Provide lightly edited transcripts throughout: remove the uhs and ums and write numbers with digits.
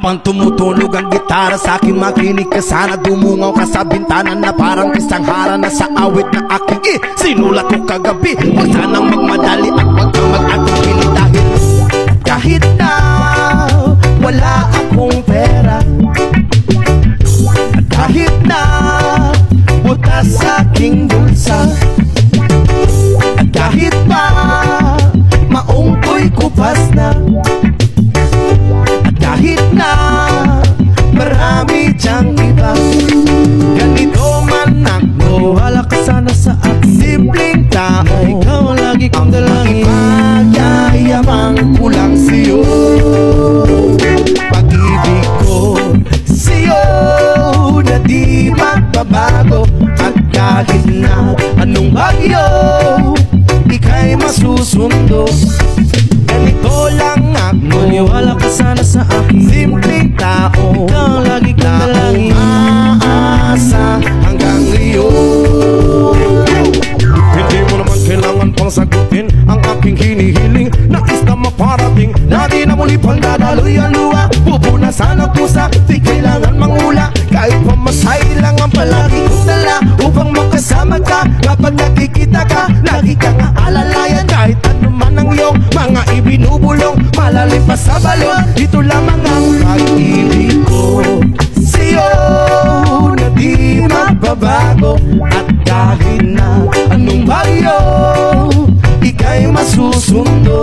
Habang tumutunog ang gitara sa akin, makinig ka sana. Dumungaw ka sa bintana na parang isang harana sa awit na aking sinulat ko kagabi. Huwag sanang magmadali at huwag kang mag-atubili dahil kahit na wala akong pera, at kahit na butas sa aking bulsa, at kahit pa maong ko'y kupas na, at kahit na marami diyang iba, ganito man ako. Wala ka sana sa akin, Simpleng tao, ikaw ang lagi kong dalangin. magyayabang ko lang sa'yo. Pag-ibig ko sa'yo na di magbabago, at kahit na anong bagyo ika'y masusundo. Ganito lang ako, Maniwala ka sana sa akin, simpleng tao, ikaw ang lagi kong na dalangin. umaasa hanggang ngayon. Hindi mo naman kailangan pang sagutin ang aking hinihiling. Nais na maparating na di na muli pang dadaloy ang luha. Pupunasan ang pusa, di kailangan mangula. Kahit pamasahe lang ang palagi kong dala upang makasama ka. Kapag nakikita ka, lagi kang aalalayan. Kahit ano man ang iyong mga ibinubulong, malalim pa sa balon, ito lamang ang pag-ibig ko sa'yo na di magbabago. At kahit na anong bagyo ika'y masusundo.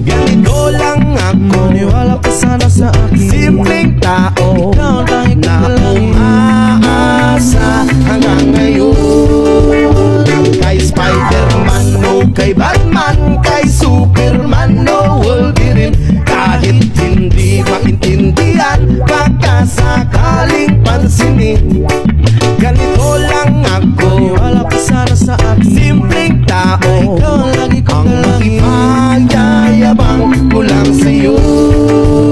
Ganito lang ako, Maniwala ka sana sa akin, simpleng tao, ikaw ang lagi kong na dalangin. umaasa hanggang ngayon. Kay Spider-Man o kay Batman, kay Superman o Wolverine, kahit hindi maintindihan, pagkasakaling pansinin. Ganito lang ako, Maniwala ka sana sa akin, simpleng tao, ikaw ang lagi kong ang dalangin. magyayabang ko lang sa'yo.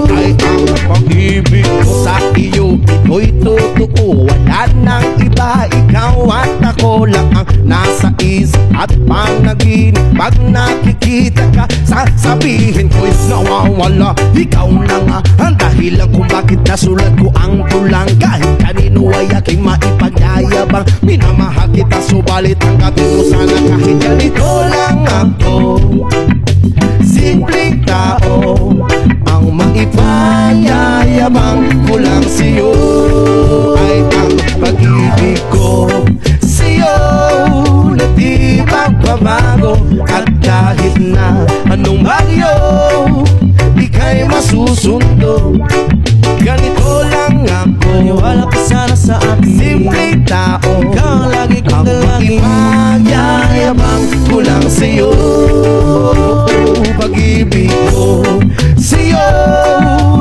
Ay ang pag-ibig ko sa iyo, ito'y totoo. Wala nang iba, ikaw at ako lang ang nasa isip at panaginip. Pag nakikita ka, sasabihin ko'y nawawala. Ikaw na nga ang dahilan kung bakit nasulat ko ang tulang. Kahit kanino ay aking maipagyayabang, minamahal kita subalit ang gabi mo sana. Kahit ganito lang ako, simpleng tao, ang maipanyayabang ko lang sa'yo. Ay ang pag-ibig ko sa'yo na di magbabago. At kahit na anong bagyo ika'y masusundo. Ganito lang ako, Maniwala ka sana sa akin, simpleng tao, ikaw ang lagi kong ang dalangin. magyayabang ko lang sa'yo. Pag-ibig ko sa'yo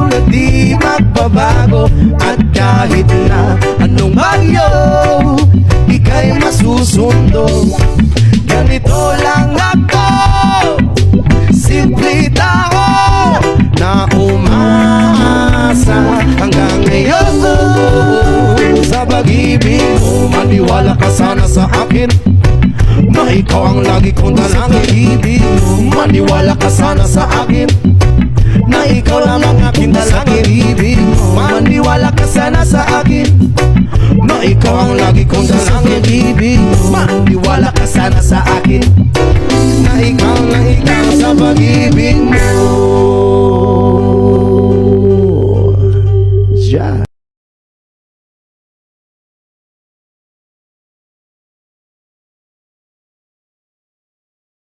na di magbabago. At kahit na anong bagyo ika'y masusundo. Ganito lang ako, simple tao, na umaasa hanggang ngayon. Sa pag-ibig mo, maniwala ka sana sa akin, na ikaw ang lagi kong dalangin. Maniwala ka sana sa akin, na ikaw lang ang aking dalangin. Maniwala ka sana sa akin, na ikaw ang lagi kong dalangin. Maniwala ka sana sa akin, na ikaw sa pag-ibig mo.